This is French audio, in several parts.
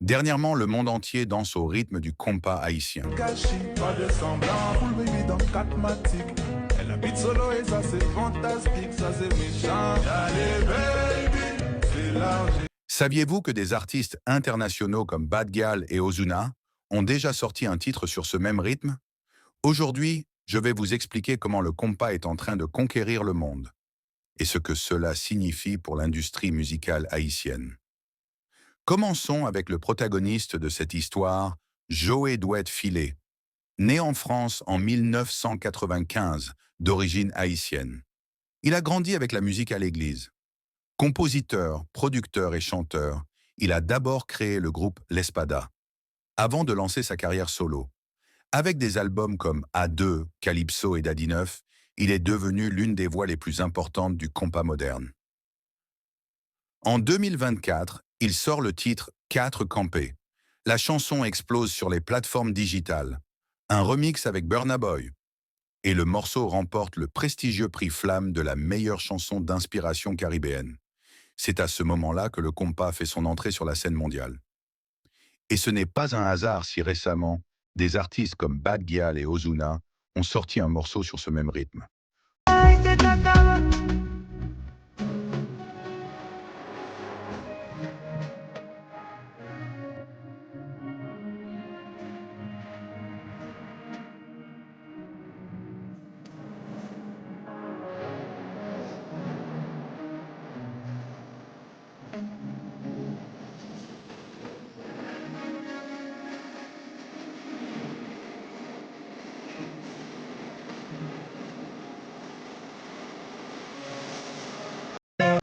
Dernièrement, le monde entier danse au rythme du compas haïtien. Gâchis, pas de semblant, full baby dans 4 matic. Elle habite solo et ça c'est fantastique, ça c'est méchant. Allez baby, c'est large. Saviez-vous que des artistes internationaux comme Bad Gyal et Ozuna ont déjà sorti un titre sur ce même rythme? Aujourd'hui, je vais vous expliquer comment le compas est en train de conquérir le monde et ce que cela signifie pour l'industrie musicale haïtienne. Commençons avec le protagoniste de cette histoire, Joey Douette Filet, né en France en 1995, d'origine haïtienne. Il a grandi avec la musique à l'église. Compositeur, producteur et chanteur, il a d'abord créé le groupe L'Espada, avant de lancer sa carrière solo. Avec des albums comme A2, Calypso et Daddy Neuf, il est devenu l'une des voix les plus importantes du compas moderne. En 2024, il sort le titre 4 Campé. La chanson explose sur les plateformes digitales. Un remix avec Burna Boy. Et le morceau remporte le prestigieux prix Flamme de la meilleure chanson d'inspiration caribéenne. C'est à ce moment-là que le compas fait son entrée sur la scène mondiale. Et ce n'est pas un hasard si récemment, des artistes comme Bad Gyal et Ozuna ont sorti un morceau sur ce même rythme.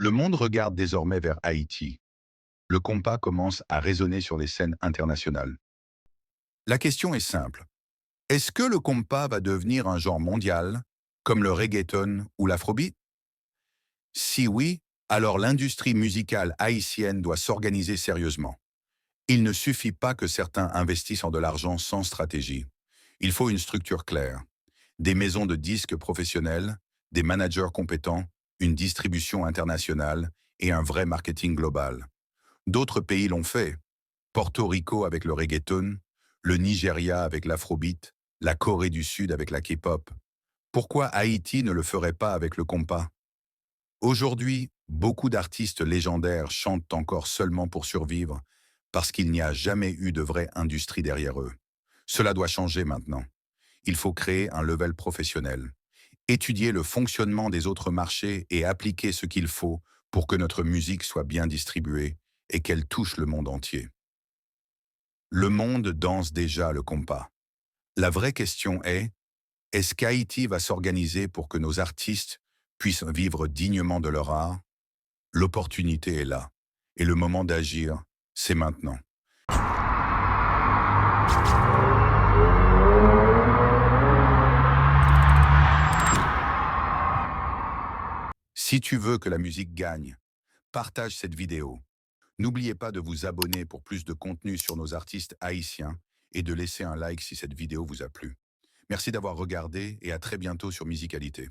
Le monde regarde désormais vers Haïti. Le compas commence à résonner sur les scènes internationales. La question est simple. Est-ce que le compas va devenir un genre mondial, comme le reggaeton ou l'afrobeat? Si oui, alors l'industrie musicale haïtienne doit s'organiser sérieusement. Il ne suffit pas que certains investissent en de l'argent sans stratégie. Il faut une structure claire, des maisons de disques professionnelles, des managers compétents, une distribution internationale et un vrai marketing global. D'autres pays l'ont fait. Porto Rico avec le reggaeton, le Nigeria avec l'afrobeat, la Corée du Sud avec la K-pop. Pourquoi Haïti ne le ferait pas avec le compas? Aujourd'hui, beaucoup d'artistes légendaires chantent encore seulement pour survivre parce qu'il n'y a jamais eu de vraie industrie derrière eux. Cela doit changer maintenant. Il faut créer un level professionnel, étudier le fonctionnement des autres marchés et appliquer ce qu'il faut pour que notre musique soit bien distribuée et qu'elle touche le monde entier. Le monde danse déjà le compas. La vraie question est-ce qu'Haïti va s'organiser pour que nos artistes puissent vivre dignement de leur art? L'opportunité est là. Et le moment d'agir, c'est maintenant. Si tu veux que la musique gagne, partage cette vidéo. N'oubliez pas de vous abonner pour plus de contenu sur nos artistes haïtiens et de laisser un like si cette vidéo vous a plu. Merci d'avoir regardé et à très bientôt sur Musicalité.